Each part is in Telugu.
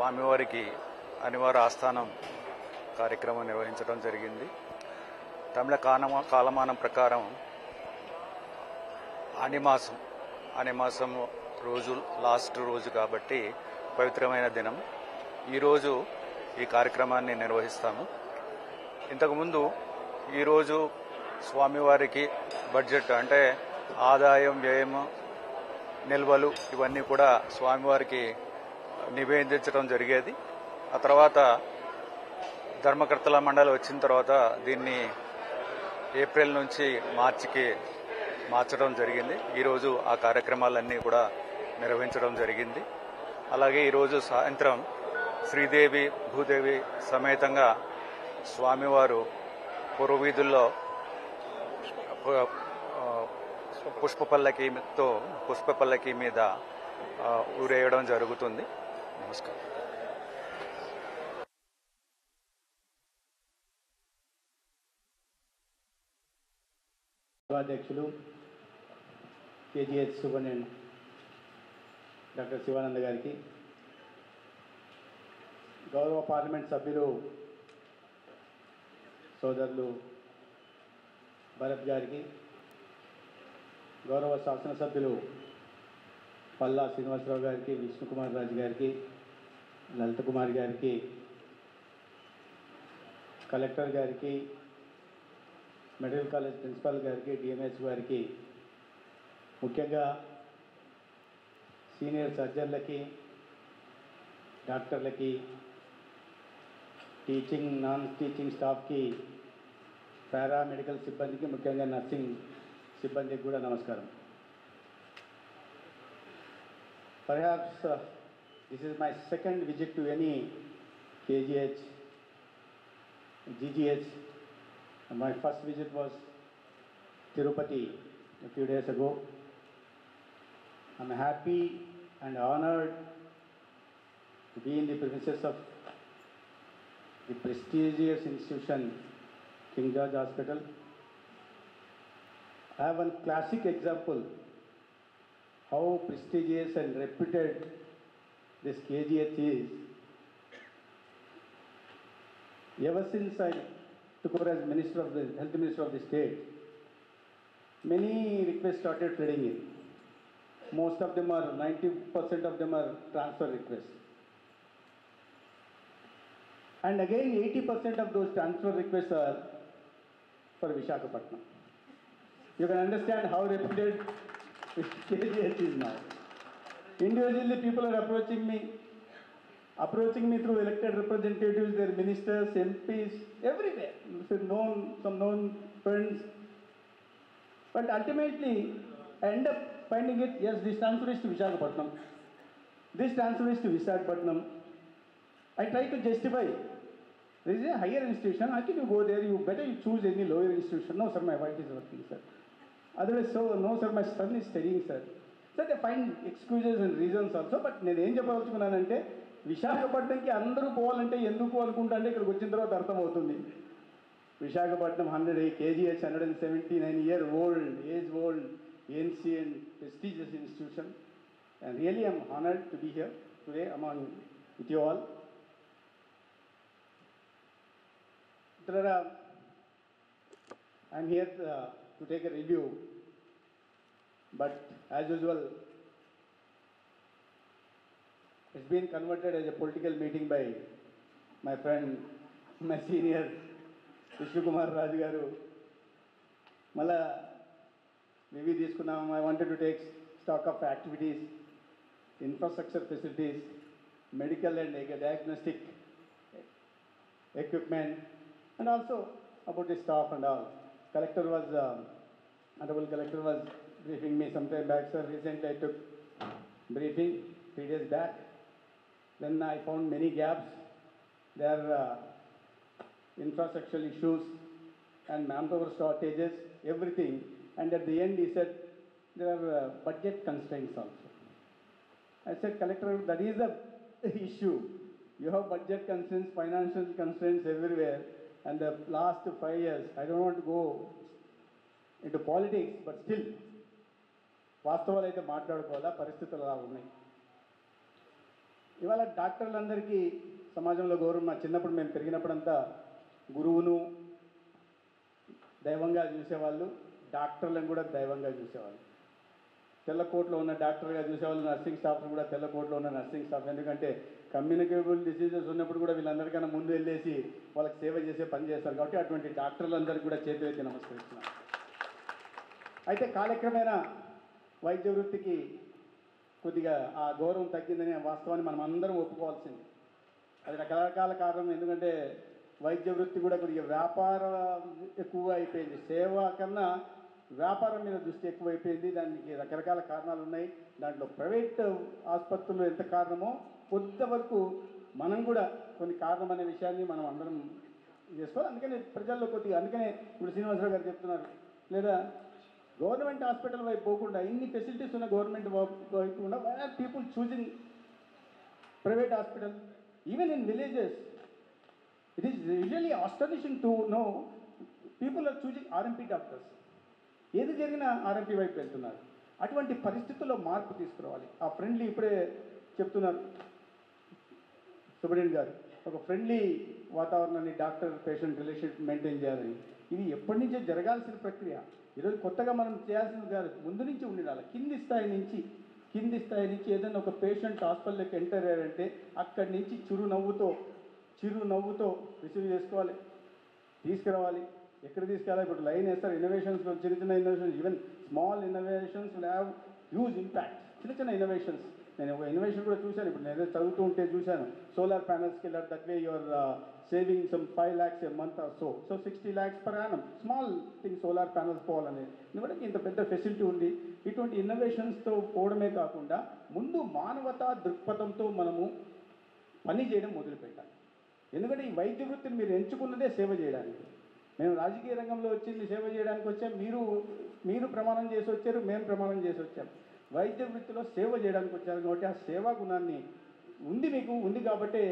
స్వామివారికి అనివార్య ఆస్థానం కార్యక్రమం నిర్వహించడం జరిగింది. తమిళ కాలమానం ప్రకారం అనిమాసం రోజు లాస్ట్ రోజు కాబట్టి పవిత్రమైన దినం. ఈరోజు ఈ కార్యక్రమాన్ని నిర్వహిస్తాము. ఇంతకుముందు ఈరోజు స్వామివారికి బడ్జెట్ అంటే ఆదాయం, వ్యయం, నిల్వలు ఇవన్నీ కూడా స్వామివారికి నివేదించడం జరిగేది. ఆ తర్వాత ధర్మకర్తల మండలి వచ్చిన తర్వాత దీన్ని ఏప్రిల్ నుంచి మార్చికి మార్చడం జరిగింది. ఈరోజు ఆ కార్యక్రమాలన్నీ కూడా నిర్వహించడం జరిగింది. అలాగే ఈరోజు సాయంత్రం శ్రీదేవి భూదేవి సమేతంగా స్వామివారు పురవీధుల్లో పుష్ప పల్లకి మీద ఊరేయడం జరుగుతుంది. నమస్కారం. అధ్యక్షులు కేజీహెచ్ సూపరింటెండెంట్ డాక్టర్ శివానంద గారికి, గౌరవ పార్లమెంట్ సభ్యులు సోదరులు భరత్ గారికి, గౌరవ శాసనసభ్యులు పల్లా శ్రీనివాసరావు గారికి, విష్ణుకుమార్ రాజు గారికి, లలిత కుమార్ గారికి, కలెక్టర్ గారికి, మెడికల్ కాలేజ్ ప్రిన్సిపాల్ గారికి, డిఎంఎస్ గారికి, ముఖ్యంగా సీనియర్ సర్జన్లకి, డాక్టర్లకి, టీచింగ్ నాన్ టీచింగ్ స్టాఫ్కి, పారామెడికల్ సిబ్బందికి, ముఖ్యంగా నర్సింగ్ సిబ్బందికి కూడా నమస్కారం. Perhaps this is my second visit to any KGH, GGH. My first visit was Tirupati a few days ago. I'm happy and honored to be in the premises of the prestigious institution, King George Hospital. I have one classic example how prestigious and reputed this KGH is. Ever since I took over as Health Minister of the state, many requests started flooding in. Most of them are, 90% of them are transfer requests. And again, 80% of those transfer requests are for Visakhapatnam. You can understand how reputed KGH is now. Individually, people are approaching me through elected representatives, their ministers, MPs, everywhere. Some known friends. But ultimately, I end up finding it, yes, this transfer is to Visakhapatnam. This transfer is to Visakhapatnam. I try to justify. There is a higher institution. How can you go there? You better choose any lower institution. No, sir, my wife is working, sir. Otherwise, so, no, sir, my son is studying, sir. So they find excuses and reasons also. But నేను ఏం చెప్పవచ్చుకున్నానంటే, విశాఖపట్నంకి అందరూ పోవాలంటే ఎందుకు అనుకుంటా అంటే ఇక్కడికి వచ్చిన తర్వాత అర్థమవుతుంది. Visakhapatnam 100 KGH 179-year-old, age-old, ancient, prestigious institution. And really I'm honored to be here today among with you all. I'm here to take a review, but as usual, it's been converted as a political meeting by my friend, my senior, Vishnukumar Raju garu. Mala review తీసుకున్నాము. I wanted to take stock of activities, infrastructure facilities, medical and diagnostic equipment, and also about the staff and all. Honorable Collector was briefing me some time back, sir. Recently I took briefing 3 days back. Then I found many gaps. There are infrastructural issues and manpower shortages, everything. And at the end he said there are budget constraints also. I said, Collector, that is the issue. You have budget constraints, financial constraints everywhere. And the last 5 years, I don't want to go into politics, but still, వాస్తవాలు అయితే మాట్లాడుకోవాలా, పరిస్థితులు అలా ఉన్నాయి. ఇవాళ డాక్టర్లందరికీ సమాజంలో గౌరవం. మా చిన్నప్పుడు మేము పెరిగినప్పుడంతా గురువును దైవంగా చూసేవాళ్ళు, డాక్టర్లను కూడా దైవంగా చూసేవాళ్ళు. తెల్లకోట్లో ఉన్న డాక్టర్గా చూసేవాళ్ళు, నర్సింగ్ స్టాఫ్ను కూడా తెల్లకోట్లో ఉన్న నర్సింగ్ స్టాఫ్. ఎందుకంటే కమ్యూనికేబుల్ డిసీజెస్ ఉన్నప్పుడు కూడా వీళ్ళందరికన్నా ముందు వెళ్ళేసి వాళ్ళకి సేవ చేసే పని చేస్తారు. కాబట్టి అటువంటి డాక్టర్లందరికీ కూడా చేతులెత్తి నమస్కరిస్తున్నాను. అయితే కాలక్రమేణా వైద్య వృత్తికి కొద్దిగా ఆ గౌరవం తగ్గిందనే వాస్తవాన్ని మనం అందరం ఒప్పుకోవాల్సింది. అది రకరకాల కారణం. ఎందుకంటే వైద్య వృత్తి కూడా కొద్దిగా వ్యాపారం ఎక్కువ అయిపోయింది. సేవ కన్నా వ్యాపారం మీద దృష్టి ఎక్కువైపోయింది. దానికి రకరకాల కారణాలు ఉన్నాయి. దాంట్లో ప్రైవేట్ ఆసుపత్రులు ఎంత కారణమో కొంతవరకు మనం కూడా కొన్ని కారణం అనే విషయాన్ని మనం అందరం చేసుకోవాలి. అందుకనే ప్రజల్లో కొద్దిగా, అందుకనే ఇప్పుడు శ్రీనివాసరావు గారు చెప్తున్నారు, లేదా గవర్నమెంట్ హాస్పిటల్ వైపు పోకుండా, ఇన్ని ఫెసిలిటీస్ ఉన్న గవర్నమెంట్ వైపు కూడా why are people choosing private hospital even in villages. It is really astonishing to know people are choosing RMP doctors. ఏది జరిగినా ఆర్ఎంపీ వైపు వెళ్తున్నారు. అటువంటి పరిస్థితుల్లో మార్పు తీసుకురావాలి. ఆ ఫ్రెండ్లీ, ఇప్పుడే చెప్తున్నారు సుబ్రహ్మణ్యం గారు, ఒక ఫ్రెండ్లీ వాతావరణాన్ని డాక్టర్ పేషెంట్ రిలేషన్షిప్ మెయింటైన్ చేయాలని. ఇది ఎప్పటి నుంచో జరగాల్సిన ప్రక్రియ. ఈరోజు కొత్తగా మనం చేయాల్సింది కాదు, ముందు నుంచి ఉండాలి. కింది స్థాయి నుంచి ఏదైనా ఒక పేషెంట్ హాస్పిటల్లోకి ఎంటర్ అయ్యారంటే అక్కడి నుంచి చిరునవ్వుతో రిసీవ్ చేసుకోవాలి, తీసుకురావాలి. ఎక్కడ తీసుకెళ్ళాలి? ఇప్పుడు లైన్ వేస్తారు, ఇన్నోవేషన్స్, చిన్న innovations, even small innovations will have huge impact. చిన్న ఇన్నోవేషన్స్. నేను ఒక ఇన్నోవేషన్ కూడా చూశాను. ఇప్పుడు నేను చదువుతూ ఉంటే చూశాను, సోలార్ ప్యానల్స్కి వెళ్ళారు. That way your saving some 5 lakhs a month or so. So 60 lakhs per annum. Small thing, solar panels పోవాలనేది. ఎందుకంటే ఇంత పెద్ద ఫెసిలిటీ ఉంది. ఇటువంటి ఇన్నోవేషన్స్తో పోవడమే కాకుండా ముందు మానవతా దృక్పథంతో మనము పని చేయడం మొదలుపెట్టాలి. ఎందుకంటే ఈ వైద్య వృత్తిని మీరు ఎంచుకున్నదే సేవ చేయడానికి. మేము రాజకీయ రంగంలో వచ్చింది సేవ చేయడానికి వచ్చాం. మీరు ప్రమాణం చేసి వచ్చారు, మేము ప్రమాణం చేసి వచ్చాం. వైద్య వృత్తిలో సేవ చేయడానికి వచ్చారు. కాబట్టి ఆ సేవా గుణాన్ని మీకు ఉంది కాబట్టి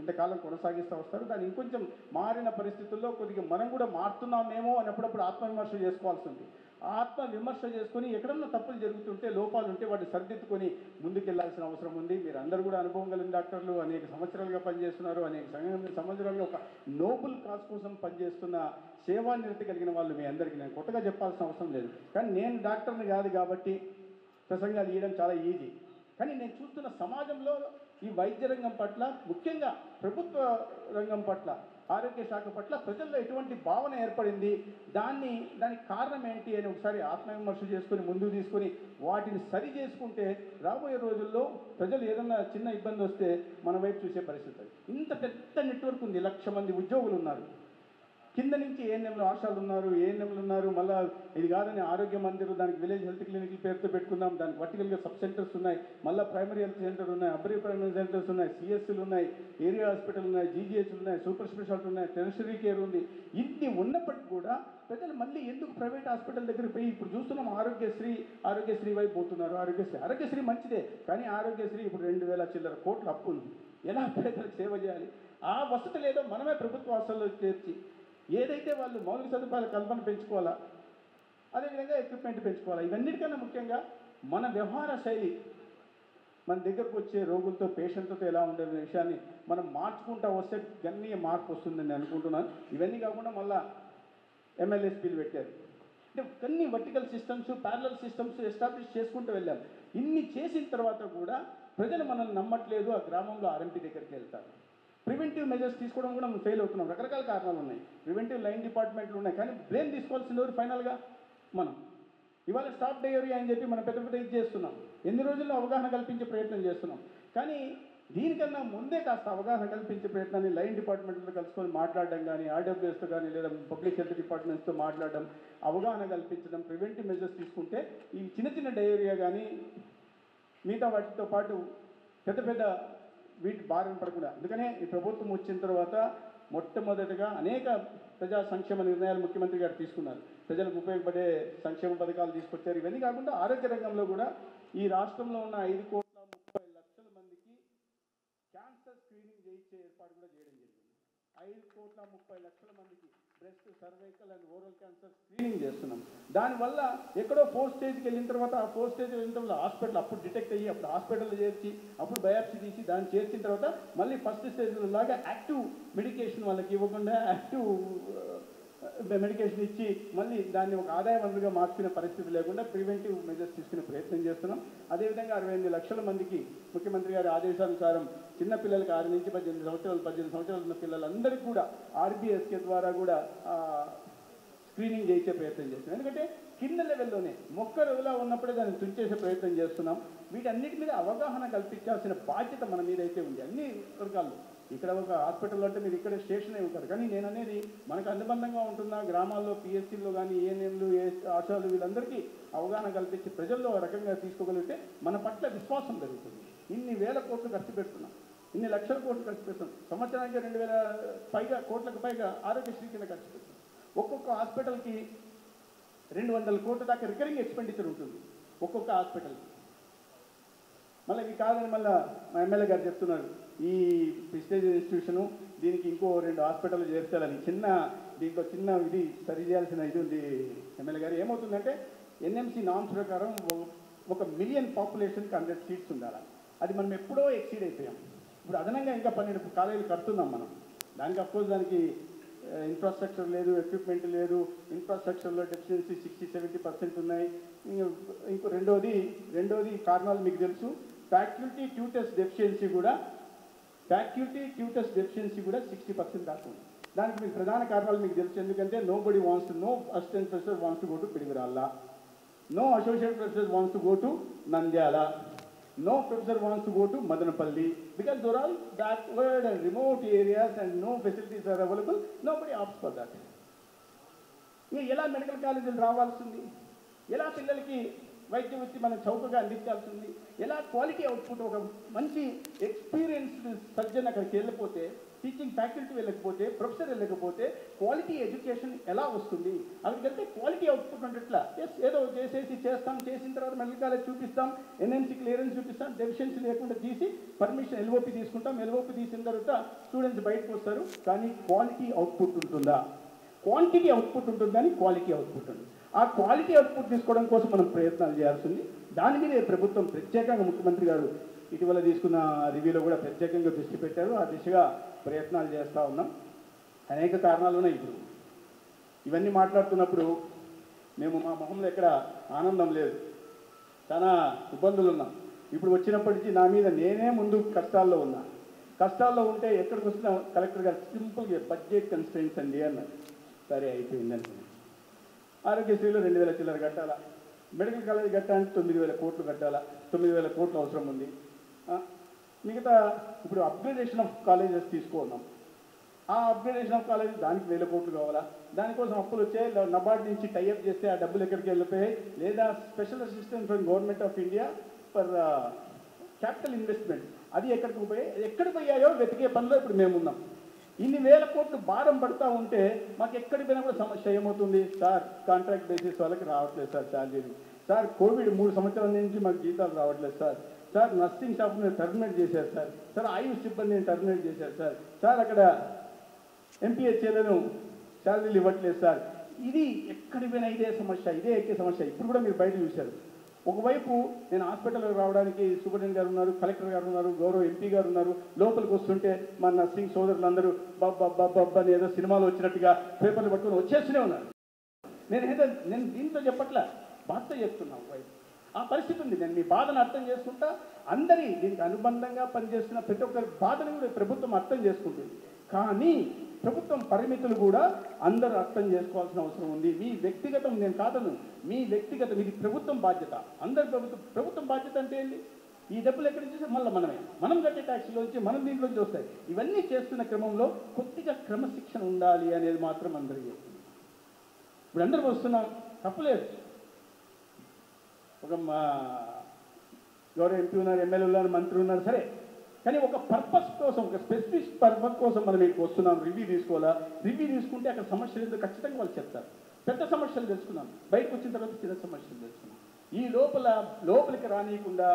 ఇంతకాలం కొనసాగిస్తూ వస్తారు. దాన్ని ఇంకొంచెం మారిన పరిస్థితుల్లో కొద్దిగా మనం కూడా మారుతున్నామేమో అని అప్పుడప్పుడు ఆత్మవిమర్శ చేసుకోవాల్సి ఉంది. ఆత్మవిమర్శ చేసుకొని ఎక్కడన్నా తప్పులు జరుగుతుంటే, లోపాలు ఉంటే వాటిని సరిదిద్దుకొని ముందుకెళ్లాల్సిన అవసరం ఉంది. మీరు అందరూ కూడా అనుభవం కలిగిన డాక్టర్లు, అనేక సంవత్సరాలుగా పనిచేస్తున్నారు. అనేక సంవత్సరాలుగా ఒక నోబుల్ కాజ్ కోసం పనిచేస్తున్న సేవానిరతి కలిగిన వాళ్ళు మీ అందరికీ నేను కొత్తగా చెప్పాల్సిన అవసరం లేదు. కానీ నేను డాక్టర్ని కాదు కాబట్టి ప్రసంగాలు ఇవ్వడం చాలా ఈజీ. కానీ నేను చూస్తున్న సమాజంలో ఈ వైద్య రంగం పట్ల, ముఖ్యంగా ప్రభుత్వ రంగం పట్ల, ఆరోగ్య శాఖ పట్ల ప్రజల్లో ఎటువంటి భావన ఏర్పడింది, దానికి కారణం ఏంటి అని ఒకసారి ఆత్మవిమర్శ చేసుకొని ముందుకు తీసుకొని వాటిని సరి చేసుకుంటే రాబోయే రోజుల్లో ప్రజలు ఏదన్నా చిన్న ఇబ్బంది వస్తే మన వైపు చూసే పరిస్థితి. ఇంత పెద్ద నెట్వర్క్ ఉంది, 1,00,000 మంది ఉద్యోగులు ఉన్నారు. కింద నుంచి ఏఎన్ఎంలు, ఆశాలు ఉన్నారు. మళ్ళీ ఇది కాదని ఆరోగ్య మందిర్, దానికి విలేజ్ హెల్త్ క్లినిక్ పేరుతో పెట్టుకుందాం. దానికి వర్టికల్గా సబ్ సెంటర్స్ ఉన్నాయి. మళ్ళీ ప్రైమరీ హెల్త్ సెంటర్ ఉన్నాయి, అబ్రీ ప్రైమరీ సెంటర్స్ ఉన్నాయి, సిఎస్లు ఉన్నాయి, ఏరియా హాస్పిటల్ ఉన్నాయి, జీజీహెచ్లు ఉన్నాయి, సూపర్ స్పెషాలిటీ ఉన్నాయి, టెరిషరీ కేర్ ఉంది. ఇన్ని ఉన్నప్పటికీ కూడా ప్రజలు మళ్ళీ ఎందుకు ప్రైవేట్ హాస్పిటల్ దగ్గర పోయి, ఇప్పుడు చూస్తున్నాం ఆరోగ్యశ్రీ వైపు పోతున్నారు. ఆరోగ్యశ్రీ మంచిదే, కానీ ఆరోగ్యశ్రీ ఇప్పుడు 2,000 చిల్లర కోట్ల అప్పు ఉంది. ఎలా పేదలకు సేవ చేయాలి? ఆ వసతి లేదో మనమే ప్రభుత్వ హాస్టల్లో చేర్చి ఏదైతే వాళ్ళు మౌలిక సదుపాయాల కల్పన పెంచుకోవాలా, అదేవిధంగా ఎక్విప్మెంట్ పెంచుకోవాలా. ఇవన్నిటికన్నా ముఖ్యంగా మన వ్యవహార శైలి, మన దగ్గరకు వచ్చే రోగులతో, పేషెంట్లతో ఎలా ఉండే విషయాన్ని మనం మార్చుకుంటూ వస్తే గణనీయ మార్పు వస్తుందని నేను అనుకుంటున్నాను. ఇవన్నీ కాకుండా మళ్ళీ MLSPలు పెట్టారు. అంటే కొన్ని vertical systems, parallel systems establish చేసుకుంటూ వెళ్ళాం. ఇన్ని చేసిన తర్వాత కూడా ప్రజలు మనల్ని నమ్మట్లేదు. ఆ గ్రామంలో ఆర్ఎంపీ దగ్గరికి వెళ్తారు. ప్రివెంటివ్ మెజర్స్ తీసుకోవడం కూడా మనం ఫెయిల్ అవుతున్నాం. రకరకాల కారణాలు ఉన్నాయి. ప్రివెంటివ్ లైన్ డిపార్ట్మెంట్లు ఉన్నాయి, కానీ బ్రెయిన్ తీసుకోవాల్సింది ఎవరు ఫైనల్గా? మనం. ఇవాళ స్టాప్ డయోరియా అని చెప్పి మనం పెద్ద ఇది చేస్తున్నాం. ఎన్ని రోజుల్లో అవగాహన కల్పించే ప్రయత్నం చేస్తున్నాం. కానీ దీనికన్నా ముందే కాస్త అవగాహన కల్పించే ప్రయత్నాన్ని లైన్ డిపార్ట్మెంట్తో కలుసుకొని మాట్లాడడం కానీ, ఆర్డబ్ల్యూఎస్తో కానీ, లేదా పబ్లిక్ హెల్త్ డిపార్ట్మెంట్స్తో మాట్లాడడం, అవగాహన కల్పించడం, ప్రివెంటివ్ మెజర్స్ తీసుకుంటే ఈ చిన్న డయోరియా కానీ మిగతా వాటితో పాటు పెద్ద వీటి బారిన పడకుండా. అందుకనే ఈ ప్రభుత్వం వచ్చిన తర్వాత మొట్టమొదటిగా అనేక ప్రజా సంక్షేమ నిర్ణయాలు ముఖ్యమంత్రి గారు తీసుకున్నారు. ప్రజలకు ఉపయోగపడే సంక్షేమ పథకాలు తీసుకొచ్చారు. ఇవన్నీ కాకుండా ఆరోగ్య రంగంలో కూడా ఈ రాష్ట్రంలో ఉన్న 5,30,00,000 మందికి క్యాన్సర్ స్క్రీనింగ్ చేయించే ఏర్పాటు కూడా చేయడం జరిగింది. 5,30,00,000 మందికి breast cervical and oral cancer screening చేస్తున్నాం. దానివల్ల ఎక్కడో 4th స్టేజ్కి వెళ్ళిన తర్వాత ఆ 4th స్టేజ్ వెళ్ళిన తర్వాత హాస్పిటల్ అప్పుడు డిటెక్ట్ అయ్యి అప్పుడు హాస్పిటల్లో చేర్చి అప్పుడు బయాప్సీ తీసి దాన్ని చేర్చిన తర్వాత మళ్ళీ ఫస్ట్ స్టేజ్ లాగా యాక్టివ్ మెడికేషన్ వాళ్ళకి ఇవ్వకుండా యాక్టివ్ మెడికేషన్ ఇచ్చి మళ్ళీ దాన్ని ఒక ఆదాయ వనరుగా మార్చుకునే పరిస్థితి లేకుండా ప్రివెంటివ్ మెజర్స్ తీసుకునే ప్రయత్నం చేస్తున్నాం. అదేవిధంగా 68 లక్షల మందికి ముఖ్యమంత్రి గారి ఆదేశానుసారం చిన్న పిల్లలకి 6 నుంచి 18 సంవత్సరాలు 18 సంవత్సరాలు ఉన్న పిల్లలందరికీ కూడా ఆర్బీఎస్కే ద్వారా కూడా స్క్రీనింగ్ చేసే ప్రయత్నం చేస్తున్నాం. ఎందుకంటే కింద లెవెల్లోనే మొక్కరులా ఉన్నప్పుడే దాన్ని తుంచేసే ప్రయత్నం చేస్తున్నాం. వీటన్నిటి మీద అవగాహన కల్పించాల్సిన బాధ్యత మన మీద అయితే ఉంది అన్ని వర్గాల్లో. ఇక్కడ ఒక హాస్పిటల్ అంటే మీరు ఇక్కడ స్టేషన్ అయి ఉంటారు, కానీ నేను అనేది మనకు అనుబంధంగా ఉంటున్న గ్రామాల్లో పిఎస్సీల్లో కానీ ఏఎన్ఎంలు ఆశాలు వీళ్ళందరికీ అవగాహన కల్పించి ప్రజల్లో రకంగా తీసుకోగలిగితే మన పట్ల విశ్వాసం పెరుగుతుంది. ఇన్ని వేల కోట్లు ఖర్చు పెడుతున్నాం, ఇన్ని లక్షల కోట్లు ఖర్చు పెడుతున్నాం, సంవత్సరానికి 2000 కోట్లకు పైగా ఆరోగ్యశ్రీ కింద ఖర్చు పెడుతున్నాం. ఒక్కొక్క హాస్పిటల్కి 200 కోట్ల దాకా రికరింగ్ ఎక్స్పెండిచర్ ఉంటుంది ఒక్కొక్క హాస్పిటల్కి. మళ్ళీ ఇవి కాదని మళ్ళీ మా ఎమ్మెల్యే గారు చెప్తున్నారు ఈ ప్రెస్టీజ్ ఇన్స్టిట్యూషను దీనికి ఇంకో 2 హాస్పిటల్ చేర్చాలని. దీంట్లో చిన్న ఇది సరి చేయాల్సిన ఇది ఉంది ఎమ్మెల్యే గారు. ఏమవుతుందంటే ఎన్ఎంసీ నామ్స్ ప్రకారం 1 మిలియన్ పాపులేషన్కి 100 సీట్స్ ఉండాలి. అది మనం ఎప్పుడో ఎక్సీడ్ అయిపోయాం. ఇప్పుడు అదనంగా ఇంకా 12 కాలేజీలు కడుతున్నాం మనం. దానికి అఫ్కోర్స్ దానికి ఇన్ఫ్రాస్ట్రక్చర్ లేదు, ఎక్విప్మెంట్ లేదు, ఇన్ఫ్రాస్ట్రక్చర్లో డెఫిషియన్సీ 60-70% ఉన్నాయి. ఇంకో రెండోది కారణాలు మీకు తెలుసు. ఫ్యాకల్టీ ట్యూటర్స్ డెఫిషియన్సీ కూడా 60% దాకా ఉంది. దానికి మీకు ప్రధాన కారణాలు మీకు తెలుసు. ఎందుకంటే no assistant professor wants to go to Piduguralla, no associate professor wants to go to Nandyal, no professor wants to go to Madanapalli because they're all backward and remote areas and no facilities are available. Nobody opts for that. ఎలా మెడికల్ కాలేజీలు రావాల్సింది, ఎలా పిల్లలకి వైద్య వృత్తి మనం చౌకగా అందించాల్సింది, ఎలా క్వాలిటీ అవుట్పుట్ ఒక మంచి ఎక్స్పీరియన్స్డ్ సర్జన్ అక్కడికి వెళ్ళిపోతే, టీచింగ్ ఫ్యాకల్టీ వెళ్ళకపోతే, ప్రొఫెసర్ వెళ్ళకపోతే క్వాలిటీ ఎడ్యుకేషన్ ఎలా వస్తుంది? అక్కడికి వెళ్తే క్వాలిటీ అవుట్పుట్ ఉండట్లా. ఏదో చేసిన తర్వాత మెడికల్ కాలేజ్ చూపిస్తాం, ఎన్ఎంసీ క్లియరెన్స్ చూపిస్తాం, డెఫిషియన్సీ లేకుండా తీసి పర్మిషన్ ఎల్ఓపి తీసుకుంటాం. ఎల్ఓపి తీసిన తర్వాత స్టూడెంట్స్ బయటకు వస్తారు. కానీ క్వాలిటీ అవుట్పుట్ ఉంటుందా? క్వాంటిటీ అవుట్పుట్ ఉంటుంది కానీ క్వాలిటీ అవుట్పుట్ ఉంది. ఆ క్వాలిటీ అవుట్పుట్ తీసుకోవడం కోసం మనం ప్రయత్నాలు చేయాల్సింది. దాని మీద ప్రభుత్వం ప్రత్యేకంగా ముఖ్యమంత్రి గారు ఇటీవల తీసుకున్న రివ్యూలో కూడా ప్రత్యేకంగా దృష్టి పెట్టారు. ఆ దిశగా ప్రయత్నాలు చేస్తూ ఉన్నాం. అనేక కారణాలు ఉన్నాయి. ఇప్పుడు ఇవన్నీ మాట్లాడుతున్నప్పుడు మేము మా మొహంలో ఎక్కడ ఆనందం లేదు, చాలా ఇబ్బందులు ఉన్నాం. ఇప్పుడు వచ్చినప్పటికీ నా మీద నేనే ముందు కష్టాల్లో ఉన్నా. కష్టాల్లో ఉంటే ఎక్కడికి వచ్చినా కలెక్టర్ గారు సింపుల్గా బడ్జెట్ కన్స్ట్రెయింట్స్ అండి అన్నారు. సరే అయిపోయింది అనుకున్నాను. ఆరోగ్యశ్రీలో 2000 చిల్లర కట్టాలా, మెడికల్ కాలేజ్ కట్టాలంటే 9000 కోట్లు కట్టాలా, 9000 కోట్లు అవసరం ఉంది. మిగతా ఇప్పుడు అప్గ్రేడేషన్ ఆఫ్ కాలేజెస్ తీసుకున్నాం. ఆ అప్గ్రేడేషన్ ఆఫ్ కాలేజ్ దానికి 1000 కోట్లు కావాలా, దానికోసం అప్పులు వచ్చాయి. నబార్డ్ నుంచి టైఅప్ చేస్తే ఆ డబ్బులు ఎక్కడికి వెళ్ళిపోయాయి, లేదా special assistant from government of India for capital investment అది ఎక్కడికి పోయాయో వెతికే పనిలో ఇప్పుడు మేమున్నాం. ఇన్ని 1000 కోట్లు భారం పడుతూ ఉంటే మాకు ఎక్కడికి పోయినా కూడా సమస్య ఏమవుతుంది? సార్ కాంట్రాక్ట్ బేసిస్ వాళ్ళకి రావట్లేదు సార్ ఛార్జీలు, సార్ కోవిడ్ 3 సంవత్సరాల నుంచి మాకు జీతాలు రావట్లేదు సార్ నర్సింగ్ స్టాఫ్ని టర్మినేట్ చేశారు సార్ ఆయుష్ సిబ్బందిని టర్మినేట్ చేశారు సార్ అక్కడ ఎంపీహెచ్ఏలను శాలరీలు ఇవ్వట్లేదు సార్. ఇది ఎక్కడికి పోయినా ఇదే ఎక్కే సమస్య. ఇప్పుడు కూడా మీరు బయట చూశారు. ఒకవైపు నేను హాస్పిటల్కి రావడానికి సూపరింటెండెంట్ గారు ఉన్నారు, కలెక్టర్ గారు ఉన్నారు, గౌరవ ఎంపీ గారు ఉన్నారు. లోపలికి వస్తుంటే మా నర్సింగ్ సోదరులందరూ అని ఏదో సినిమాలో వచ్చినట్టుగా పేపర్లు పట్టుకొని వచ్చేస్తూనే ఉన్నారు. నేను దీంతో చెప్పట్లా, బాధతో చెప్తున్నాను. వైపు ఆ పరిస్థితి ఉంది. నేను మీ బాధను అర్థం చేసుకుంటా. అందరి దీనికి అనుబంధంగా పనిచేస్తున్న ప్రతి ఒక్కరి బాధను కూడా ప్రభుత్వం అర్థం చేసుకుంటుంది. కానీ ప్రభుత్వం పరిమితులు కూడా అందరూ అర్థం చేసుకోవాల్సిన అవసరం ఉంది. మీ వ్యక్తిగతం నేను కాదను, మీ వ్యక్తిగతం ఇది ప్రభుత్వం బాధ్యత. అందరి ప్రభుత్వం బాధ్యత అంటే ఏంటి? ఈ డబ్బులు ఎక్కడి నుంచి మళ్ళీ మనం కట్టే ట్యాక్స్లో వచ్చి మనం దీంట్లోంచి వస్తాయి. ఇవన్నీ చేస్తున్న క్రమంలో కొద్దిగా క్రమశిక్షణ ఉండాలి అనేది మాత్రం అందరికీ. ఇప్పుడు అందరూ వస్తున్నాం, తప్పులేదు. ఒక గౌరవ ఎంపీ ఉన్నారు, ఎమ్మెల్యే ఉన్నారు, మంత్రి ఉన్నారు, సరే. కానీ ఒక పర్పస్ కోసం, ఒక స్పెసిఫిక్ పర్పస్ కోసం మనం ఇక్కడికి వస్తున్నాం. రివ్యూ తీసుకోవాలా? రివ్యూ తీసుకుంటే అక్కడ సమస్యలు ఏదో ఖచ్చితంగా వాళ్ళు చెప్తారు. పెద్ద సమస్యలు తెలుసుకున్నాం, బయటకు వచ్చిన తర్వాత చిన్న సమస్యలు తెలుసుకున్నాం. ఈ లోపలికి రానియకుండా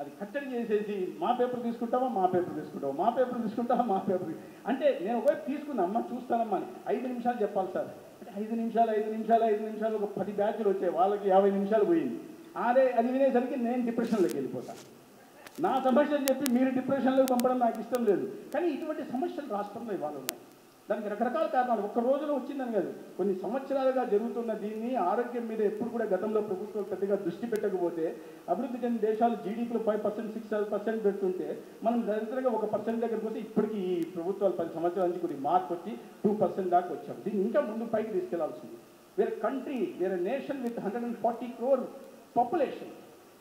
అది కట్టడి చేసేసి మా పేపర్ తీసుకుంటావా, మా పేపర్ తీసుకుంటావా, మా పేపర్ తీసుకుంటావా, మా పేపర్ అంటే నేను ఒకవైపు తీసుకున్నా, అమ్మ చూస్తానమ్మా అని 5 నిమిషాలు చెప్పాలి సార్ అంటే 5 నిమిషాలు ఒక 10 బ్యాచ్లు వచ్చాయి, వాళ్ళకి 50 నిమిషాలు పోయింది. అది వినేసరికి నేను డిప్రెషన్లోకి వెళ్ళిపోతాను. నా సమస్యలు చెప్పి మీరు డిప్రెషన్లోకి పంపడం నాకు ఇష్టం లేదు. కానీ ఇటువంటి సమస్యలు రాష్ట్రంలో ఇవాళ ఉన్నాయి. దానికి రకరకాల కారణాలు, ఒక్క రోజులో వచ్చిందని కాదు, కొన్ని సంవత్సరాలుగా జరుగుతున్న దీన్ని ఆరోగ్యం మీద ఎప్పుడు కూడా గతంలో ప్రభుత్వాలు పెద్దగా దృష్టి పెట్టకపోతే అభివృద్ధి చెందిన దేశాలు జీడీపీలో 5%, 6% పెడుతుంటే మనం దరిద్రంగా 1% దగ్గరకు వచ్చి ఇప్పటికీ ఈ ప్రభుత్వాలు 10 సంవత్సరాల నుంచి కొద్దిగా మార్పు వచ్చి 2% దాకా వచ్చాం. దీన్ని ఇంకా ముందు పైకి తీసుకెళ్లాల్సింది. వేరే నేషన్ విత్ 140 crore పాపులేషన్,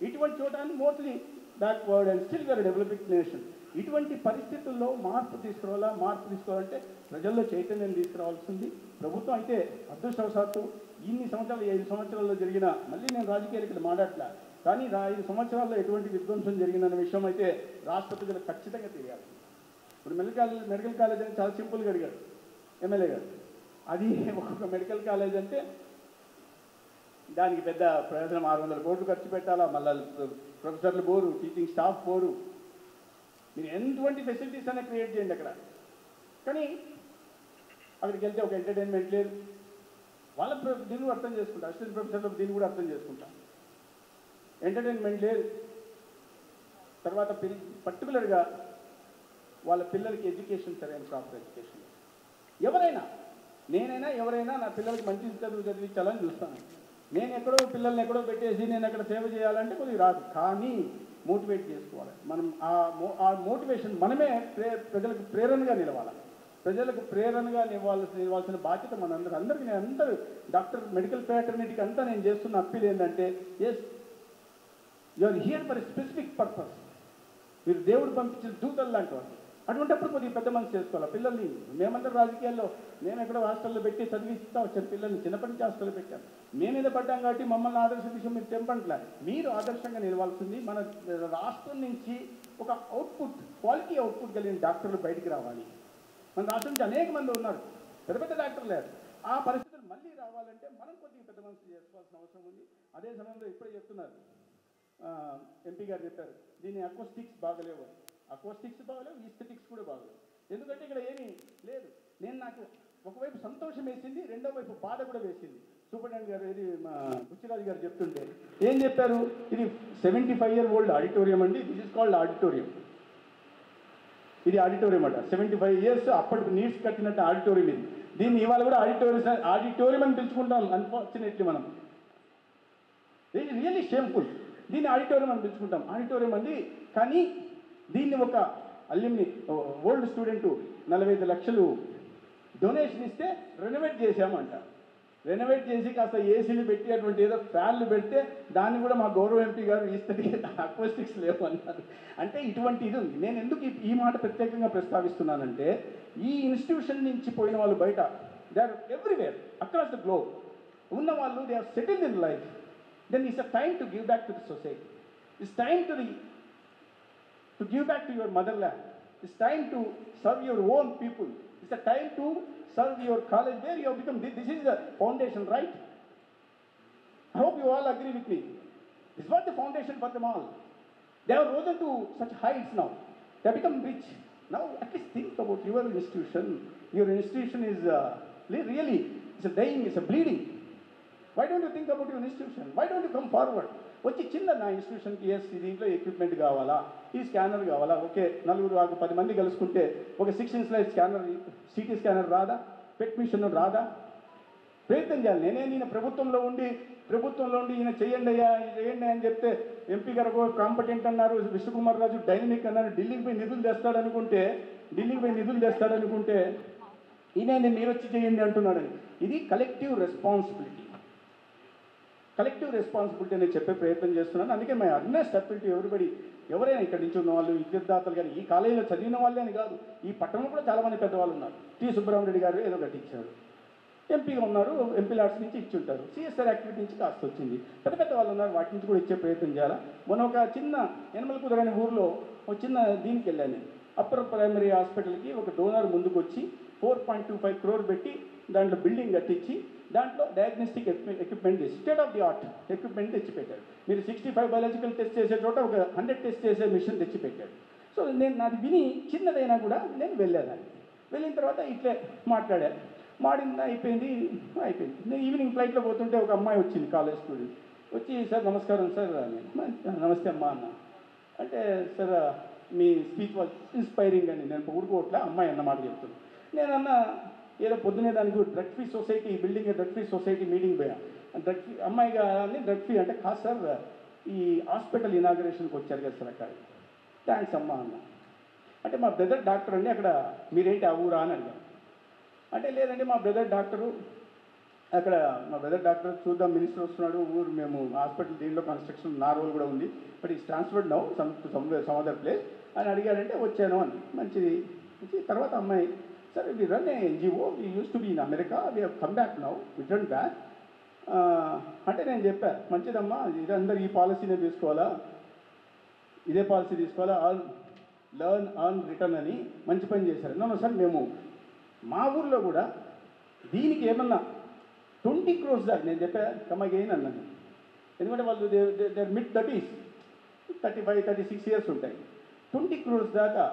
ఇటువంటి చోటాన్ని mostly backward and still where developing nation. ఇటువంటి పరిస్థితుల్లో మార్పు తీసుకోవాలంటే ప్రజల్లో చైతన్యం తీసుకురావాల్సింది ప్రభుత్వం. అయితే అదృష్టవశాత్తు ఇన్ని సంవత్సరాలు 5 సంవత్సరాల్లో జరిగిన, మళ్ళీ నేను రాజకీయాలు ఇక్కడ మాట్లాడట్లా, కానీ 5 సంవత్సరాల్లో ఎటువంటి విధ్వంసం జరిగిందన్న విషయం అయితే రాష్ట్ర ప్రజలు ఖచ్చితంగా తెలియాలి. ఇప్పుడు మెడికల్ కాలేజ్ అని చాలా సింపుల్గా అడిగాడు ఎమ్మెల్యే గారు. అది ఒక్కొక్క మెడికల్ కాలేజ్ అంటే దానికి పెద్ద ప్రయోజనం 600 కోట్లు ఖర్చు పెట్టాలా, మళ్ళీ ప్రొఫెసర్లు పోరు, టీచింగ్ స్టాఫ్ పోరు, మీరు ఎటువంటి ఫెసిలిటీస్ అయినా క్రియేట్ చేయండి అక్కడ. కానీ అక్కడికి వెళ్తే ఒక ఎంటర్టైన్మెంట్ లేదు. వాళ్ళ దీన్ని కూడా అర్థం చేసుకుంటా, అసిస్టెంట్ ప్రొఫెసర్లకు దీన్ని కూడా అర్థం చేసుకుంటా. ఎంటర్టైన్మెంట్ లేదు. తర్వాత పర్టికులర్గా వాళ్ళ పిల్లలకి ఎడ్యుకేషన్ సరైన ప్రాపర్ ఎడ్యుకేషన్. నేనైనా ఎవరైనా నా పిల్లలకి మంచి చదువు చదివించాలని చూస్తాను. నేను పిల్లల్ని ఎక్కడో పెట్టేసి నేను అక్కడ సేవ చేయాలంటే కొద్దిగా రాదు. కానీ మోటివేట్ చేసుకోవాలి మనం. ఆ మోటివేషన్ మనమే ప్రజలకు ప్రేరణగా నిలవాలి. ప్రజలకు ప్రేరణగా నిలవాల్సిన బాధ్యత అందరికీ. నేను అందరూ డాక్టర్ మెడికల్ ఫ్రాటర్నిటీకి అంతా నేను చేస్తున్న అప్పీల్ ఏంటంటే, yes you are here for a specific purpose. మీరు దేవుడు పంపించిన దూతలు లాంటి వాళ్ళు. అటువంటిప్పుడు కొద్దిగా పెద్ద మనసు చేసుకోవాలి. పిల్లల్ని మేమందరం రాజకీయాల్లో మేము ఎక్కడో హాస్టల్లో పెట్టి చదివిస్తా వచ్చాను పిల్లల్ని, చిన్నప్పటి నుంచి హాస్టల్లో పెట్టాను. మేము మీద పడ్డాం కాబట్టి మమ్మల్ని ఆదర్శ విషయం మీరు తెంపట్లే. మీరు ఆదర్శంగా నిలవాల్సింది. మన రాష్ట్రం నుంచి ఒక అవుట్పుట్, క్వాలిటీ అవుట్పుట్ కలిగిన డాక్టర్లు బయటికి రావాలి. మన రాష్ట్రం నుంచి అనేక మంది ఉన్నారు, పెద్ద డాక్టర్లు లేరు. ఆ పరిస్థితులు మళ్ళీ రావాలంటే మనం కొద్దిగా పెద్ద మనసు చేసుకోవాల్సిన అవసరం ఉంది. అదే సమయంలో ఇప్పుడే చెప్తున్నారు, ఎంపీ గారు చెప్పారు, దీని అకోస్టిక్స్ బాగలేవు. అకోస్టిక్స్ బాగలేవు, ఈస్థెటిక్స్ కూడా బాగలేవు. ఎందుకంటే ఇక్కడ ఏమీ లేదు. నాకు ఒకవైపు సంతోషం వేసింది, రెండో వైపు బాధ కూడా వేసింది. సూపరింటెండెంట్ గారు, ఇది మా బుచ్చిరాజు గారు చెప్తుంటే ఏం చెప్పారు, ఇది 75-year-old ఆడిటోరియం అండి, దిస్ ఇస్ కాల్డ్ ఆడిటోరియం. ఇది ఆడిటోరియం అట. 75 years అప్పటికి నీడ్స్ కట్టినట్టు ఆడిటోరియం ఇది. దీన్ని ఇవాళ కూడా ఆడిటోరియం అని పిలుచుకుంటాం. అన్ఫార్చునేట్లీ మనం, ఇది రియల్లీ షేమ్ఫుల్. దీన్ని ఆడిటోరియం అని పిలుచుకుంటాం. ఆడిటోరియం అండి. కానీ దీన్ని ఒక అల్యూమిని ఓల్డ్ స్టూడెంట్ 45 లక్షలు డొనేషన్ ఇస్తే రెనోవేట్ చేశామంట. రెనోవేట్ చేసి కాస్త ఏసీలు పెట్టి అటువంటి ఏదో ఫ్యాన్లు పెడితే దాన్ని కూడా మా గౌరవ ఎంపీ గారు ఇస్తడి అక్వాస్టిక్స్ లేవు అన్నారు. అంటే ఇటువంటి ఇది ఉంది. నేను ఎందుకు ఈ మాట ప్రత్యేకంగా ప్రస్తావిస్తున్నానంటే, ఈ ఇన్స్టిట్యూషన్ నుంచి పోయిన వాళ్ళు బయట they are everywhere across the globe ఉన్న వాళ్ళు, they are settled in life. Then it's a time to give back to the society. It's time to give back to your motherland. It's time to serve your own people. It's a time to serve your college where you have become. This is the foundation, right? I hope you all agree with me. This was the foundation for them all. They have risen to such heights now. They have become rich. Now at least think about your institution. Your institution is really, it's a dying, it's a bleeding. Why don't you think about your institution? Why don't you come forward? వచ్చి చిన్న నా ఇన్స్టిట్యూషన్కి దీంట్లో ఎక్విప్మెంట్ కావాలా, ఈ స్కానర్ కావాలా, ఓకే 10 మంది కలుసుకుంటే ఒక 16 స్లైడ్ స్కానర్, సిటీ స్కానర్ రాదా, పెట్ మిషన్ రాదా? ప్రయత్నం చేయాలి. నేను ప్రభుత్వంలో ఉండి ఈయన చేయండి అని చెప్తే ఎంపీ గారు కాంపిటెంట్ అన్నారు, విష్ణుకుమార్ రాజు డైనమిక్ అన్నారు, ఢిల్లీకి పోయి నిధులు తెస్తాడనుకుంటే ఈయన మీరు వచ్చి చేయండి అంటున్నాడని. ఇది కలెక్టివ్ రెస్పాన్సిబిలిటీ నేను చెప్పే ప్రయత్నం చేస్తున్నాను. అందుకే my Ernest appeal to everybody, ఎవరైనా ఇక్కడ నుంచి ఉన్న వాళ్ళు, విద్యార్థులు కానీ, ఈ కాలేజీలో చదివిన వాళ్ళే అని కాదు, ఈ పట్టణంలో కూడా చాలామంది పెద్దవాళ్ళు ఉన్నారు. టి సుబ్రహ్మణ్యుడు గారు ఏదో కట్టించారు, ఎంపీగా ఉన్నారు, ఎంపీ లాడ్స్ నుంచి ఇచ్చి ఉంటారు, సిఎస్ఆర్ యాక్టివిటీ నుంచి కాస్త వచ్చింది, పెద్ద వాళ్ళు ఉన్నారు, వాటి నుంచి కూడా ఇచ్చే ప్రయత్నం చేయాలా. మొన్న ఒక చిన్న యనమల కుదరని ఊరిలో ఒక చిన్న దీనికి వెళ్ళాను. అప్పర్ ప్రైమరీ హాస్పిటల్కి ఒక డోనర్ ముందుకు వచ్చి 4.25 crore పెట్టి దాంట్లో బిల్డింగ్ కట్టించి దాంట్లో diagnostic equipment state of the art equipment తెచ్చిపెట్టాడు. మీరు 65 బయాలజికల్ టెస్ట్ చేసే చోట ఒక 100 టెస్ట్ చేసే మిషన్ తెచ్చిపెట్టాడు. సో నేను నాది విని చిన్నదైనా కూడా నేను వెళ్ళేదాన్ని. వెళ్ళిన తర్వాత ఇట్లే మాట్లాడాను. అయిపోయింది. నేను ఈవినింగ్ ఫ్లైట్లో పోతుంటే ఒక అమ్మాయి వచ్చింది, కాలేజ్ స్టూడెంట్ వచ్చి, సార్ నమస్కారం సార్ అని. నమస్తే అమ్మా అన్న. అంటే sir me speech was inspiring అని. నేను ఊరుకోవట్లే, అమ్మాయి అన్నమాట చెప్తున్నాను. నేనన్నా ఏదో పొద్దునే దానికి drug free society building drug free society meeting పోయా. డ్రగ్ ఫ్రీ అమ్మాయి కానీ డ్రగ్ ఫ్రీ అంటే కాదు సార్, ఈ హాస్పిటల్ ఇనాగరేషన్కి వచ్చారు కదా సార్ అక్కడ. థ్యాంక్స్ అమ్మా అన్న. అంటే మా బ్రదర్ డాక్టర్ అండి, అక్కడ మీరేంటి ఆ ఊరా అని అడిగాను. అంటే లేదండి మా బ్రదర్ డాక్టరు, అక్కడ మా బ్రదర్ డాక్టర్ చూద్దాం మినిస్టర్ వస్తున్నాడు, ఊరు మేము హాస్పిటల్ దీనిలో కన్స్ట్రక్షన్ నా రోల్ కూడా ఉంది, but is transferred now some other place అని అడిగారంటే వచ్చాను అని. మంచిది. తర్వాత అమ్మాయి, sir we run a NGO, we used to be in America, we have come back now, return back. అంటే నేను చెప్పాను, మంచిదమ్మా ఇదందరూ ఈ పాలసీనే తీసుకోవాలా, ఇదే పాలసీ తీసుకోవాలా, ఆల్ లర్న్ ఆన్ రిటర్న్ అని. మంచి పని చేశారు. నన్ను సార్ మేము మా ఊర్లో కూడా దీనికి ఏమన్నా 20 crores దాకా నేను చెప్పా కమ్మగైన్ అన్నాను. ఎందుకంటే వాళ్ళు దేర్ మిడ్ 30s 35, 36 years ఉంటాయి. 20 crores దాకా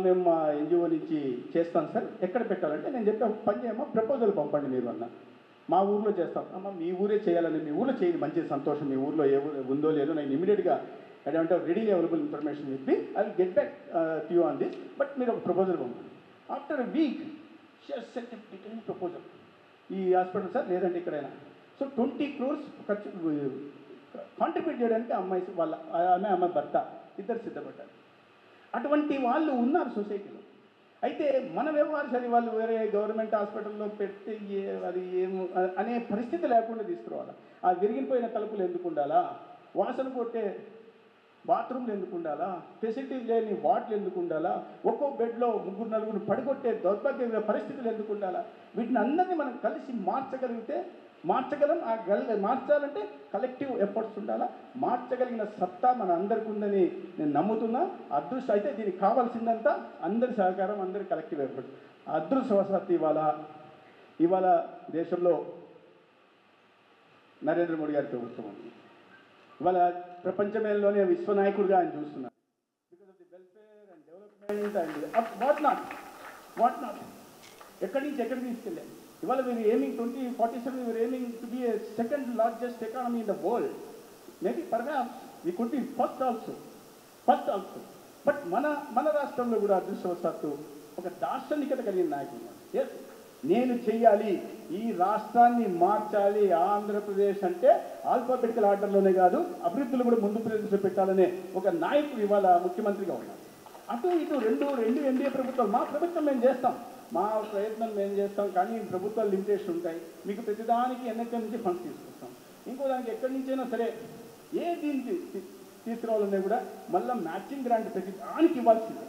మేము మా ఎన్జిఓ నుంచి చేస్తాం సార్, ఎక్కడ పెట్టాలంటే నేను చెప్పా పని చేయమ్మా, ప్రపోజల్ పంపండి మీరు అన్న. మా ఊర్లో చేస్తాం. అమ్మ మీ ఊరే చేయాలని, మీ ఊర్లో చేయండి, మంచి సంతోషం, మీ ఊర్లో ఏ ఉందో లేదో నేను ఇమీడియట్గా అదేమంటే రెడీలీ అవైలబుల్ ఇన్ఫర్మేషన్ చెప్పి I will get back to you on this, but మీరు ఒక ప్రపోజల్ పంపండి. After a week she has cent a detail proposal. ఈ హాస్పిటల్ సార్ లేదంటే ఇక్కడైనా. సో 20 crores ఖర్చు కాంట్రిబ్యూట్ చేయడానికి అమ్మాయి వాళ్ళ అమ్మాయి భర్త ఇద్దరు సిద్ధపడ్డారు. అటువంటి వాళ్ళు ఉన్నారు సొసైటీలో. అయితే మన వ్యవహారశాలి వాళ్ళు వేరే గవర్నమెంట్ హాస్పిటల్లో పెట్టి అది ఏమో అనే పరిస్థితి లేకుండా తీసుకురావాలి. ఆ విరిగిపోయిన తలుపులు ఎందుకు ఉండాలా, వాసన కొట్టే బాత్రూమ్లు ఎందుకు ఉండాలా, ఫెసిలిటీస్ లేని వార్డులు ఎందుకు ఉండాలా, ఒక్కో బెడ్లో 3-4 పడిగొట్టే దౌర్భాగ్య పరిస్థితులు ఎందుకు ఉండాలా, వీటిని అందరినీ మనం కలిసి మార్చగలిగితే మార్చగలం. మార్చాలంటే కలెక్టివ్ ఎఫర్ట్స్ ఉండాలా. మార్చగలిగిన సత్తా మన అందరికి ఉందని నేను నమ్ముతున్నా. అదృష్టం అయితే దీనికి కావాల్సిందంతా అందరి సహకారం, అందరి కలెక్టివ్ ఎఫర్ట్స్. అదృష్టవశాత్తు ఇవాళ దేశంలో నరేంద్ర మోడీ గారి ప్రభుత్వం ఉంది. ఇవాళ ప్రపంచంలోనే విశ్వనాయకుడిగా ఆయన చూస్తున్నారు. Because of the welfare and development and what not ఎక్కడి నుంచి ఎక్కడికి తీసుకెళ్ళాం. ఇవాళ వీరు ఎయిమింగ్ 2047 వీరు aiming to be A second largest economy in the world. Maybe perhaps we could be first also. But మన రాష్ట్రంలో కూడా అదృష్టవశాత్తు ఒక దార్శనికత కలిగిన నాయకుడు. ఎస్ నేను చెయ్యాలి, ఈ రాష్ట్రాన్ని మార్చాలి. ఆంధ్రప్రదేశ్ అంటే ఆల్ఫాబెటికల్ ఆర్డర్లోనే కాదు, అభివృద్ధులు కూడా ముందు ప్రదేశంలో పెట్టాలనే ఒక నాయకుడు ఇవాళ ముఖ్యమంత్రిగా ఉన్నారు. అటు ఇటు రెండు ఎన్డీఏ ప్రభుత్వాలు, మా ప్రభుత్వం మేము చేస్తాం, మా ప్రయత్నం మేము చేస్తాం, కానీ ప్రభుత్వాలు లిమిటేషన్ ఉంటాయి. మీకు ప్రతిదానికి ఎన్హెచ్ఎం నుంచి ఫండ్స్ తీసుకొస్తాం, ఇంకో దానికి ఎక్కడి నుంచైనా సరే ఏ దీనికి తీసుకురావాలన్నా కూడా మళ్ళీ మ్యాచింగ్ గ్రాంట్ ప్రతి దానికి ఇవ్వాల్సిందే.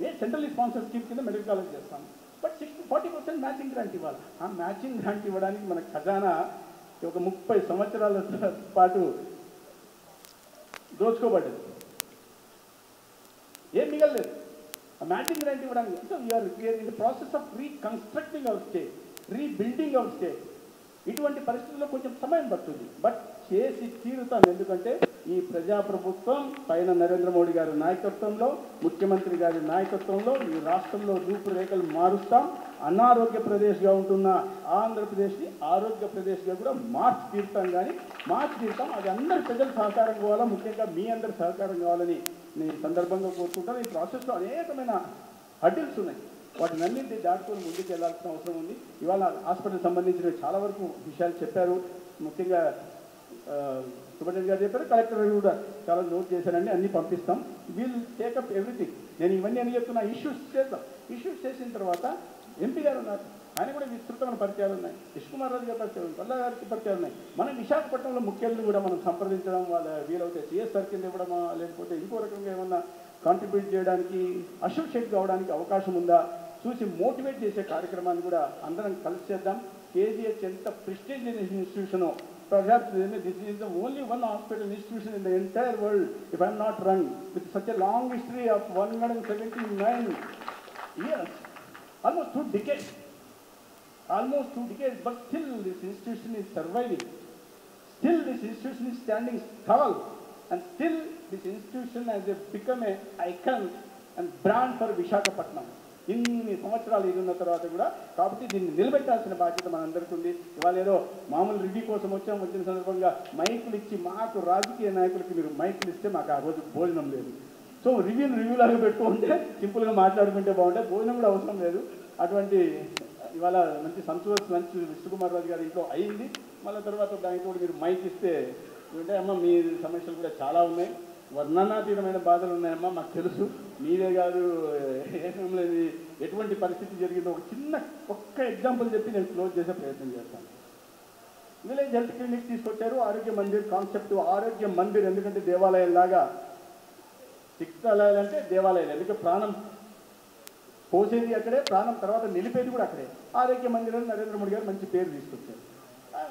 నేను సెంట్రల్ స్పాన్సర్ స్కీమ్ కింద మెడికల్ కాలేజ్ చేస్తాను, బట్ 40% మ్యాచింగ్ గ్రాంట్ ఇవ్వాలి. ఆ మ్యాచింగ్ గ్రాంట్ ఇవ్వడానికి మన ఖజానా ఒక 30 సంవత్సరాల పాటు దోచుకోబడ్డది, ఏం మిగలలేదు ఆ మ్యాచింగ్ గ్రాంట్ ఇవ్వడానికి. So we are in the process of reconstructing our state, rebuilding our state. ఇటువంటి పరిస్థితుల్లో కొంచెం సమయం పడుతుంది, బట్ చేసి తీరుతాం. ఎందుకంటే ఈ ప్రజాప్రభుత్వం పైన నరేంద్ర మోడీ గారి నాయకత్వంలో, ముఖ్యమంత్రి గారి నాయకత్వంలో ఈ రాష్ట్రంలో రూపురేఖలు మారుస్తాం. అనారోగ్య ప్రదేశ్గా ఉంటున్న ఆంధ్రప్రదేశ్ని ఆరోగ్య ప్రదేశ్గా కూడా మార్చి తీరుతాం. అది అందరి ప్రజల సహకారం కావాలా, ముఖ్యంగా మీ అందరి సహకారం కావాలని నేను సందర్భంగా కోరుకుంటాను. ఈ ప్రాసెస్లో అనేకమైన హర్డిల్స్ ఉన్నాయి, వాటిని అన్నింటినీ దాటుకొని ముందుకు వెళ్లాల్సిన అవసరం ఉంది. ఇవాళ హాస్పిటల్ సంబంధించిన చాలా వరకు విషయాలు చెప్పారు. ముఖ్యంగా సూపరింటెండెంట్ గారు చెప్పారు, కలెక్టర్ గారు కూడా చాలా నోట్ చేశారండి, అన్నీ పంపిస్తాం. We'll take up everything. నేను ఇవన్నీ అని చెప్తున్నా, ఇష్యూస్ చేద్దాం. ఇష్యూస్ చేసిన తర్వాత ఎంపీ గారు ఉన్నారు, ఆయన కూడా విస్తృతమైన పరిచయాలు ఉన్నాయి. కృష్ణకుమార్ రాజు గారి పరిచయాలు, పల్లా గారికి పరిచయాలు ఉన్నాయి. మనం విశాఖపట్నంలో ముఖ్యులను కూడా మనం సంప్రదించడం, వాళ్ళ వీలవుతే సిఎస్ఆర్ కింద ఇవ్వడమా, లేకపోతే ఇంకో రకంగా ఏమన్నా కాంట్రిబ్యూట్ చేయడానికి, అసోసియేట్ కావడానికి అవకాశం ఉందా చూసి మోటివేట్ చేసే కార్యక్రమాన్ని కూడా అందరం కలిసి చేద్దాం. కేజీహెచ్ ఎంత prestigious ఇన్స్టిట్యూషనో, perhaps this is the only one hospital institution in the entire world, if I am not wrong, with such a long history of 179 years, almost 2 decades. almost 2 decades, but still this institution is surviving. Still this institution is standing tall, and still this institution has become an icon and brand for Visakhapatnam. ఇన్ని సంవత్సరాలు ఇది ఉన్న తర్వాత కూడా కాబట్టి దీన్ని నిలబెట్టాల్సిన బాధ్యత మనందరికీ ఉంది. ఇవాళ ఏదో మామూలు రివ్యూ కోసం వచ్చిన సందర్భంగా మైకులు ఇచ్చి మాకు రాజకీయ నాయకులకి మీరు మైకులు ఇస్తే మాకు ఆ రోజు భోజనం లేదు. సో రివ్యూలాగా పెట్టుకుంటే సింపుల్గా మాట్లాడుకుంటే బాగుంటే భోజనం కూడా అవసరం లేదు. అటువంటి ఇవాళ మంచి సంతోష్ లంచ్ విష్ణుకుమార్ రాజు గారి ఇంట్లో అయింది. మళ్ళీ తర్వాత దానికి కూడా మీరు మైక్ ఇస్తే అంటే అమ్మ మీ సమస్యలు కూడా చాలా ఉన్నాయి, వర్ణనాతీతమైన బాధలు ఉన్నాయమ్మా, మాకు తెలుసు. మీరే కాదు ఎటువంటి పరిస్థితి జరిగిందో ఒక్క ఎగ్జాంపుల్ చెప్పి నేను క్లోజ్ చేసే ప్రయత్నం చేస్తాను. విలేజ్ హెల్త్ క్లినిక్ తీసుకొచ్చారు, ఆరోగ్య మందిర్ కాన్సెప్ట్. ఆరోగ్య మందిర్ ఎందుకంటే దేవాలయంలాగా, చికిత్సాలయాలు అంటే దేవాలయాలు, ఎందుకంటే ప్రాణం పోసేది అక్కడే, ప్రాణం తర్వాత నిలిపేది కూడా అక్కడే. ఆరోగ్య మందిరం నరేంద్ర మోడీ గారు మంచి పేరు తీసుకొచ్చారు.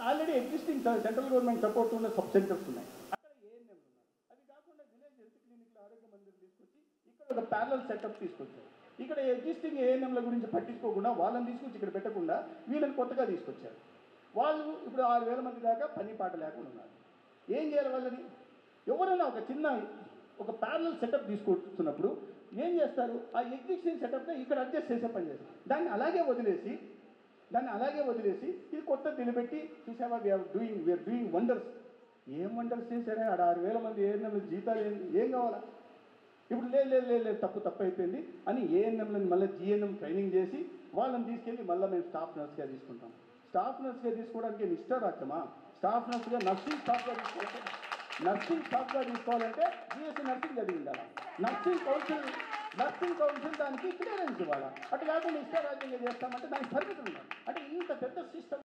Already existing central government support ఉన్న సబ్ సెంటర్స్ ఉన్నాయి. అక్కడ ఏఎన్ఎం ఉన్నారు. అది కాకుండా విలేజ్ హెల్త్ క్లినిక్లో ఆరోగ్య మందిరం తీసుకొచ్చి ఇక్కడ ఒక ప్యారలల్ సెటప్ తీసుకొచ్చారు. ఇక్కడ ఎగ్జిస్టింగ్ ఏఎన్ఎంల గురించి పట్టించుకోకుండా వాళ్ళని తీసుకొచ్చి ఇక్కడ పెట్టకుండా వీళ్ళని కొత్తగా తీసుకొచ్చారు. వాళ్ళు ఇప్పుడు 6,000 మంది దాకా పని పాట లేకుండా ఉన్నారు. ఏం చేయాలి వాళ్ళని? ఎవరైనా ఒక ప్యారలల్ సెటప్ తీసుకొస్తున్నప్పుడు ఏం చేస్తారు? ఆ ఎగ్జిస్టింగ్ సెటప్ని ఇక్కడ అడ్జస్ట్ చేసే పని చేస్తారు. దాన్ని అలాగే వదిలేసి ఇది కొత్త నిలబెట్టి చూసావా వీఆర్ డూయింగ్ వండర్స్. ఏం వండర్స్ చేశారా? ఆడ 6,000 మంది ఏఎన్ఎంల జీతాలు ఏం కావాలా? ఇప్పుడు లేదు తప్పు అయిపోయింది అని ఏఎన్ఎంలను మళ్ళీ జిఎన్ఎం ట్రైనింగ్ చేసి వాళ్ళని తీసుకెళ్ళి మళ్ళీ మేము స్టాఫ్ నర్స్గా తీసుకుంటాం. స్టాఫ్ నర్స్గా తీసుకోవడానికి ఇష్టారాజ్యమా? స్టాఫ్ నర్స్గా నర్సింగ్ స్టాఫ్గా తీసుకోవాలంటే బిఎస్సీ నర్సింగ్ చదివి ఉండాలి. నర్సింగ్ కౌన్సిల్ దానికి క్లియరెన్స్ ఇవ్వాలి. అటు కాకుండా ఇష్టారాజ్యంగా చేస్తామంటే దానికి పరిమితి ఉండాలి. అంటే ఇంత పెద్ద సిస్టమ్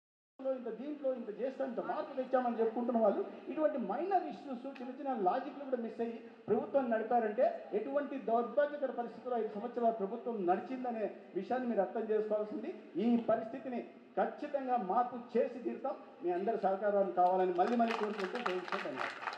దీంట్లో ఇంత చేస్తాం, ఇంత మార్పు తెచ్చామని చెప్పుకుంటున్న వాళ్ళు ఇటువంటి మైనర్ ఇష్యూస్, చిన్న లాజిక్లు కూడా మిస్ అయ్యి ప్రభుత్వం నడిపారంటే ఎటువంటి దౌర్భాగ్యకర పరిస్థితుల్లో 5 సంవత్సరాల ప్రభుత్వం నడిచిందనే విషయాన్ని మీరు అర్థం చేసుకోవాల్సింది. ఈ పరిస్థితిని ఖచ్చితంగా మార్పు చేసి తీరుతాం. మీ అందరి సహకారం కావాలని మళ్ళీ కోరుకుంటూ